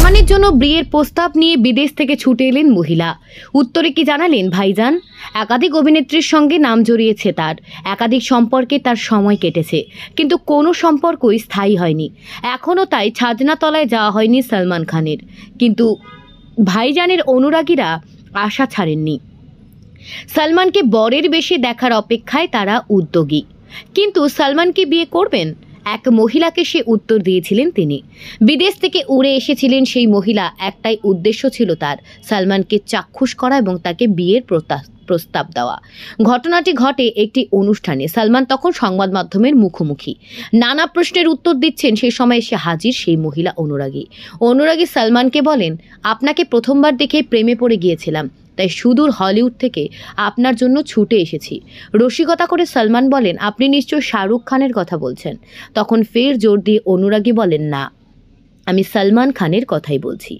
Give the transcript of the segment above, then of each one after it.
সালমানের জন্য বিয়ের প্রস্তাব নিয়ে বিদেশ থেকে ছুটে এলেন মহিলা। উত্তরে কি জানালেন ভাইজান? একাধিক অভিনেত্রীর সঙ্গে নাম জড়িয়েছে তার, একাধিক সম্পর্কে তার সময় কেটেছে, কিন্তু কোনো সম্পর্কই স্থায়ী হয়নি। এখনও তাই ছাজনাতলায় যাওয়া হয়নি সলমান খানের। কিন্তু ভাইজানের অনুরাগীরা আশা ছাড়েননি। সলমানকে বরের বেশে দেখার অপেক্ষায় তারা উদ্যোগী। কিন্তু সলমান কি বিয়ে করবেন? এক মহিলাকে সে উত্তর দিয়েছিলেন তিনি। বিদেশ থেকে উড়ে এসেছিলেন সেই মহিলা। একটাই উদ্দেশ্য ছিল তার, সলমানকে চাক্ষুষ করা এবং তাকে বিয়ের প্রস্তাব দেওয়া। ঘটনাটি ঘটে একটি অনুষ্ঠানে। সলমান তখন সংবাদ মাধ্যমের মুখোমুখি নানা প্রশ্নের উত্তর দিচ্ছেন। সেই সময় এসে হাজির সেই মহিলা অনুরাগী সলমানকে বলেন, আপনাকে প্রথমবার দেখে প্রেমে পড়ে গিয়েছিলাম, তাই সুদূর হলিউড থেকে আপনার জন্য ছুটে এসেছি। রসিকতা করে সলমান বলেন, আপনি নিশ্চয় শাহরুখ খানের কথা বলছেন। তখন ফের জোর দিয়ে অনুরাগী বলেন, না, আমি সলমান খানের কথাই বলছি।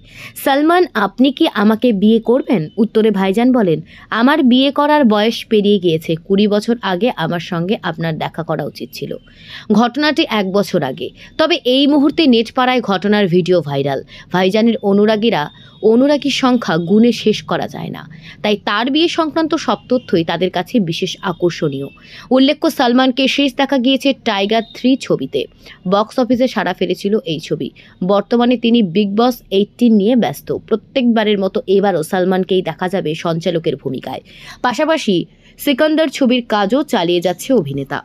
সলমান, আপনি কি আমাকে বিয়ে করবেন? উত্তরে ভাইজান বলেন, আমার বিয়ে করার বয়স পেরিয়ে গিয়েছে। 20 বছর আগে আমার সঙ্গে আপনার দেখা করা উচিত ছিল। ঘটনাটি 1 বছর আগে। তবে এই মুহূর্তে নেটপাড়ায় ঘটনার ভিডিও ভাইরাল। ভাইজানের অনুরাগীর সংখ্যা গুণে শেষ করা যায় না। তাই তার বিয়ে সংক্রান্ত সব তথ্যই তাদের কাছে বিশেষ আকর্ষণীয়। উল্লেখ্য, সলমানকে শেষ দেখা গিয়েছে টাইগার 3 ছবিতে। বক্স অফিসে সাড়া ফেলেছিল এই ছবি। বর্তমানে তিনি বিগ বস 18 নিয়ে ব্যস্ত। প্রত্যেকবারের মতো এবারও সলমানকেই দেখা যাবে সঞ্চালকের ভূমিকায়। পাশাপাশি সিকান্দার ছবির কাজও চালিয়ে যাচ্ছে অভিনেতা।